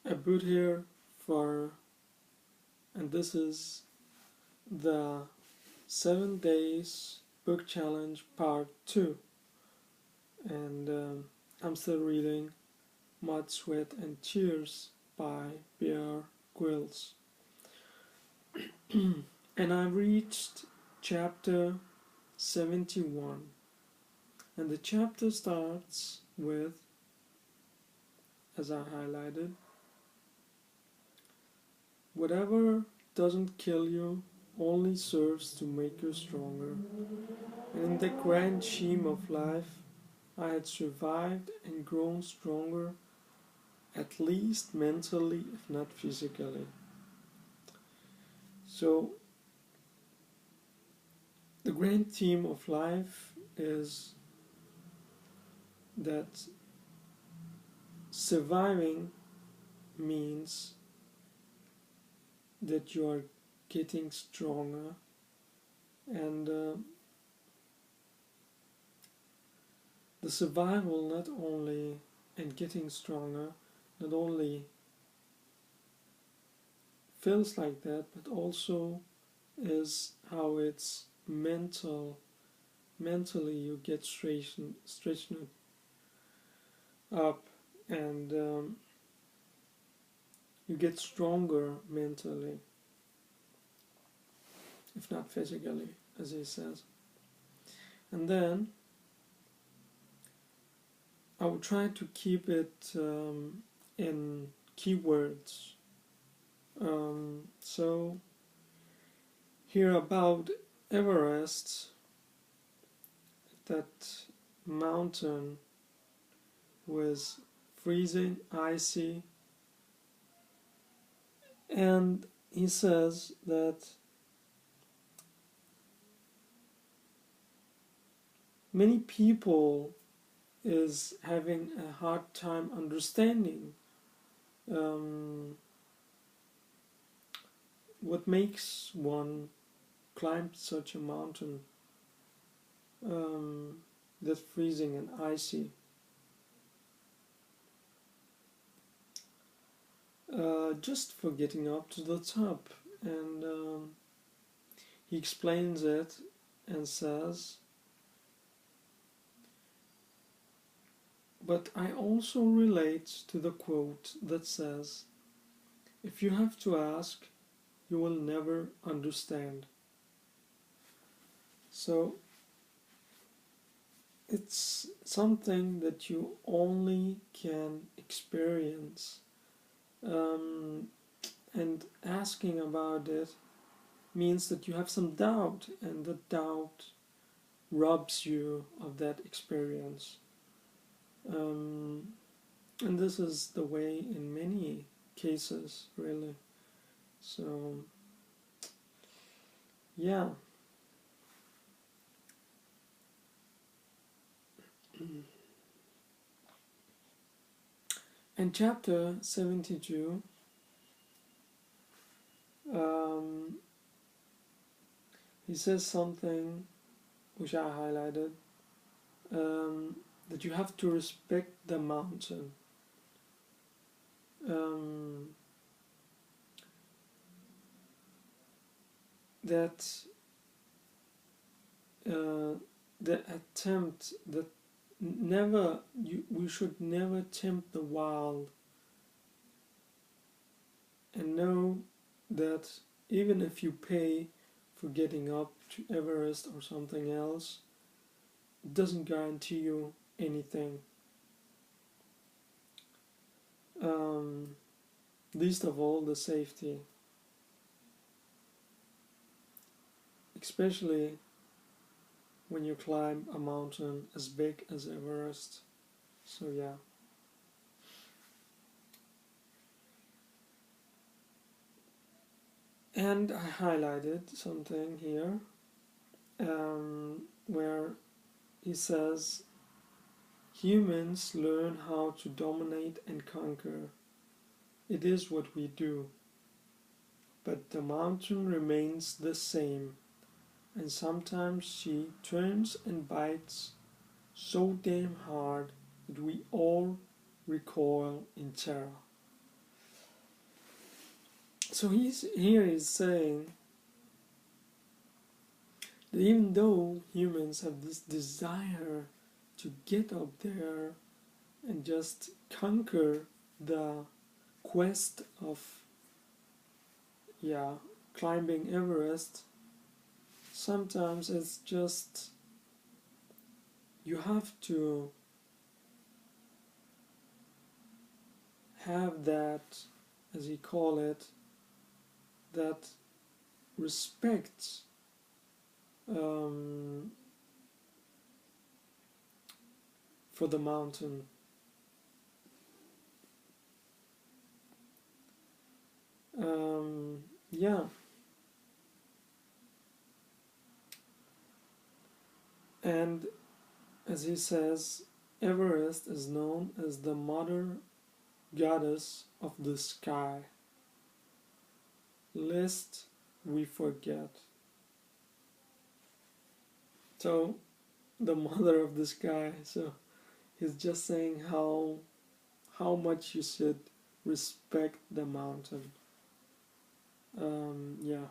I put here for, and this is the 7 days book challenge part 2, and I'm still reading Mud, Sweat and Tears by Grylls. And I reached chapter 71, and the chapter starts with, as I highlighted, whatever doesn't kill you only serves to make you stronger. And in the grand scheme of life, I had survived and grown stronger, at least mentally, if not physically. So, the grand theme of life is that surviving means that you are getting stronger, and the survival not only and getting stronger not only feels like that, but also is how it's mentally you get straightened up, and you get stronger mentally, if not physically, as he says. And then I will try to keep it in keywords. So here about Everest, that mountain was freezing, icy, and he says that many people is having a hard time understanding what makes one climb such a mountain that's freezing and icy. Just for getting up to the top, and he explains it and says, but I also relate to the quote that says, if you have to ask, you will never understand. So it's something that you only can experience, and asking about it means that you have some doubt, and the doubt robs you of that experience. And this is the way in many cases, really. So, yeah. In chapter 72, he says something which I highlighted, that you have to respect the mountain. That the attempt that we should never tempt the wild, and know that even if you pay for getting up to Everest or something else, it doesn't guarantee you anything. Least of all the safety, especially when you climb a mountain as big as Everest. So yeah. And I highlighted something here where he says, humans learn how to dominate and conquer. It is what we do. But the mountain remains the same, and sometimes she turns and bites so damn hard that we all recoil in terror. So he's saying that even though humans have this desire to get up there and just conquer the quest of, yeah, climbing Everest, sometimes it's just you have to have that, as he call it, that respect, um, for the mountain. Yeah, and as he says, Everest is known as the mother goddess of the sky, lest we forget. So, the mother of the sky. So he's just saying how much you should respect the mountain. Yeah.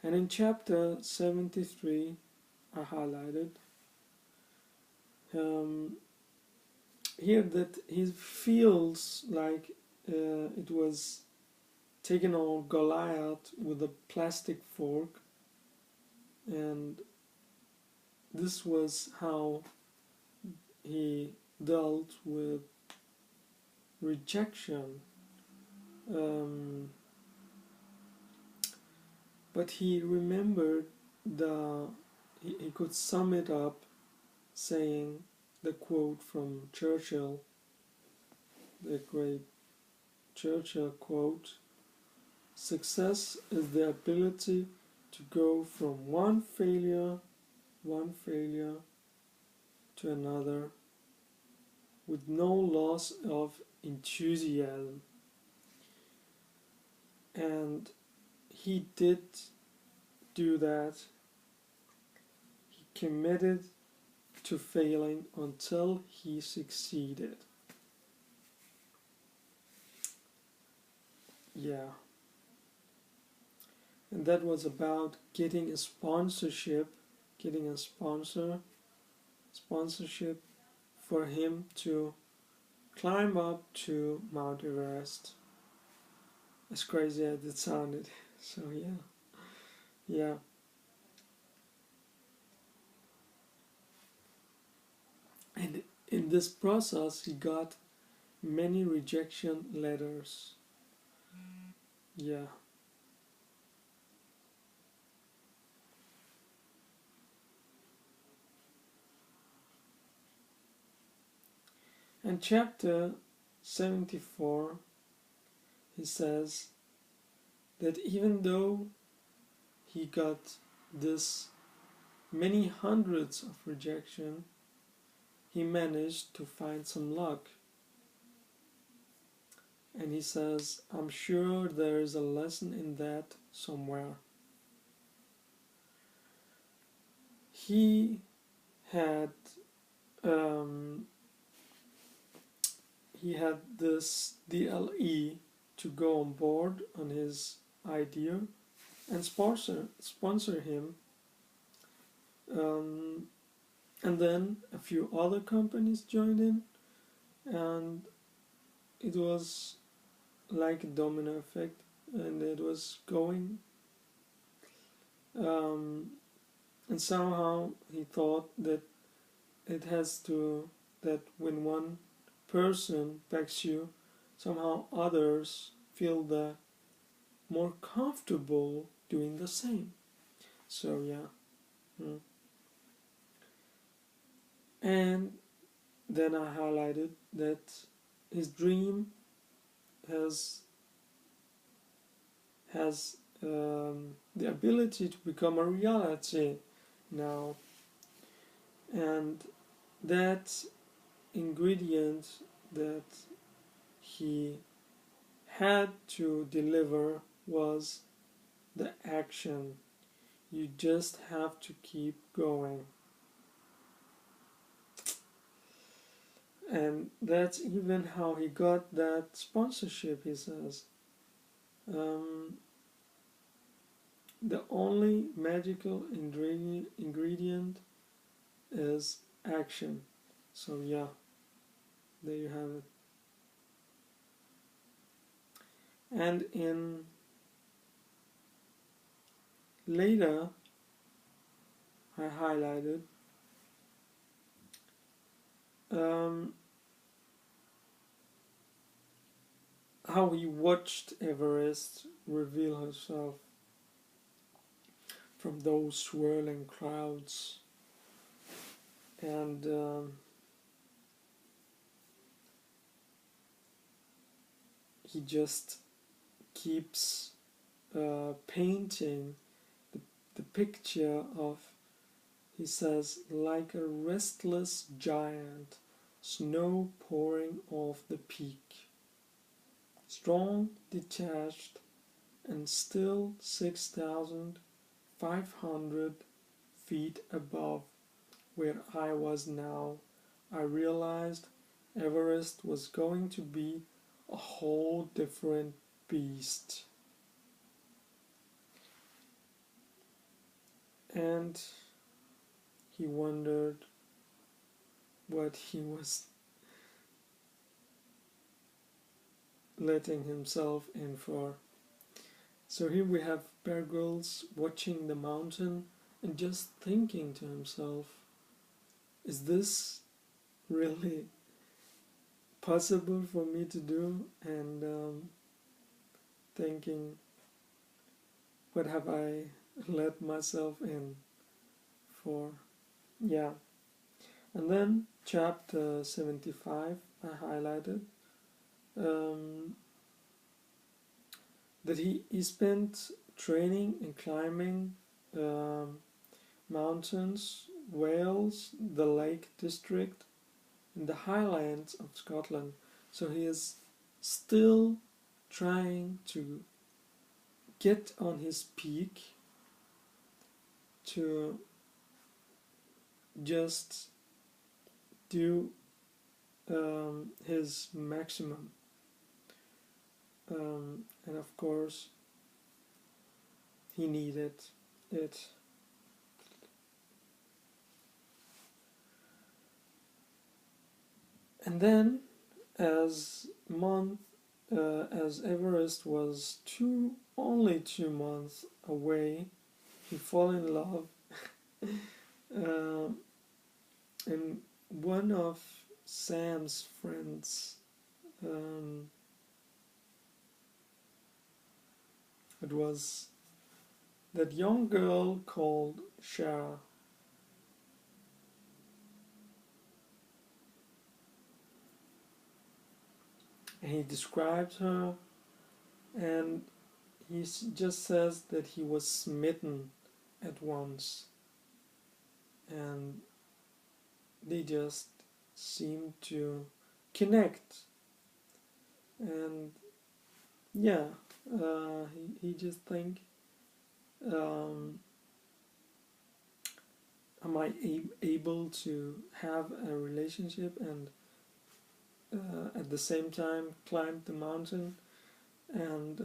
And in chapter 73, I highlighted um, here that he feels like it was taken on Goliath with a plastic fork, and this was how he dealt with rejection. Um, but he remembered he could sum it up saying the quote from Churchill, the great Churchill quote: "Success is the ability to go from one failure to another with no loss of enthusiasm." And he did do that. He committed to failing until he succeeded. Yeah. And that was about getting a sponsorship, getting a sponsorship for him to climb up to Mount Everest. As crazy as it sounded. So yeah. Yeah. And in this process he got many rejection letters. Yeah. And chapter 74, he says that even though he got this many hundreds of rejection, he managed to find some luck. And he says, "I'm sure there is a lesson in that somewhere." He had um, he had this DLE to go on board on his idea and sponsor him, um, and then a few other companies joined in, and it was like a domino effect, and it was going, um, and somehow he thought that it has to, that when one person backs you, somehow others feel the more comfortable doing the same. So yeah. And then I highlighted that his dream has the ability to become a reality now, and that ingredient that he had to deliver was the action. You just have to keep going. And that's even how he got that sponsorship, he says. Um, the only magical ingredient is action. So yeah, there you have it. And in later, I highlighted um, how he watched Everest reveal herself from those swirling clouds, and he just keeps painting the picture of, he says, like a restless giant, snow pouring off the peak, strong, detached, and still 6,500 feet above where I was now. I realized Everest was going to be a whole different beast. And he wondered what he was letting himself in for. So here we have Bear Grylls watching the mountain and just thinking to himself, is this really possible for me to do? And thinking, what have I let myself in for? Yeah. And then chapter 75, I highlighted that he spent training and climbing um, mountains, Wales, the Lake District, in the Highlands of Scotland. So he is still trying to get on his peak, to just do his maximum. And of course, he needed it. And then, as Everest was only 2 months away, he fell in love, uh, and one of Sam's friends, um, it was that young girl called Shara. And he describes her, and he just says that he was smitten at once, and they just seem to connect. And yeah, he just think, um, am I able to have a relationship and at the same time climb the mountain? And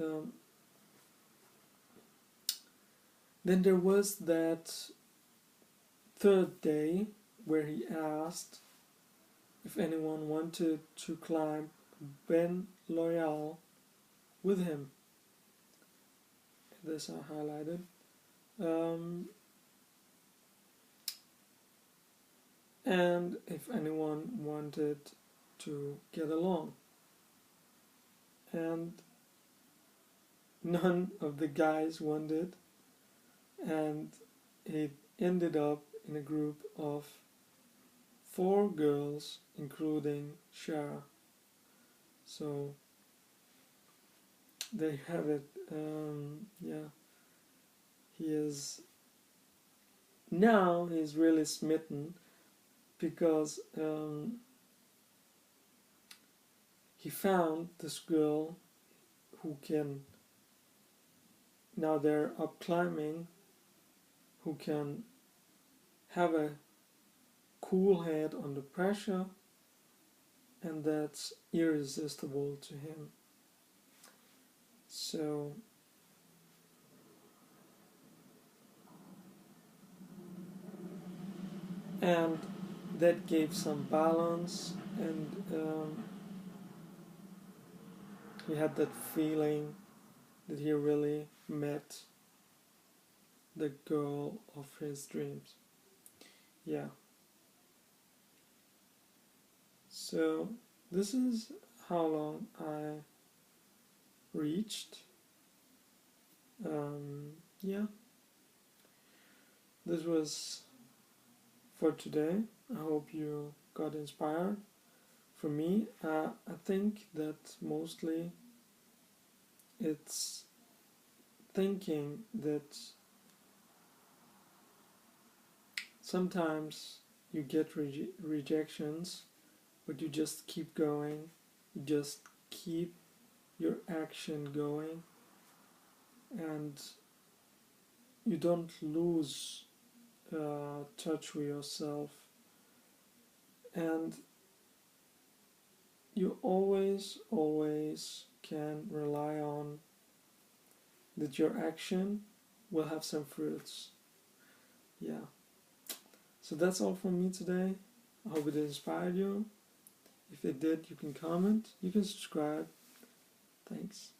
then there was that third day where he asked if anyone wanted to climb Ben Loyal with him. This I highlighted. And if anyone wanted to get along. And none of the guys wanted, and it ended up in a group of 4 girls, including Shara. So there you have it. Yeah, he's really smitten, because he found this girl who can, now they're up climbing, who can have a cool head under pressure, and that's irresistible to him. So, and that gave some balance, and he had that feeling that he really met the girl of his dreams. Yeah. So this is how long I reached. Yeah, this was for today. I hope you got inspired. For me, I think that mostly it's thinking that sometimes you get rejections, but you just keep going, you just keep your action going, and you don't lose touch with yourself, and you always can rely on that your action will have some fruits. Yeah. So that's all from me today. I hope it inspired you. If it did, you can comment, you can subscribe. Thanks.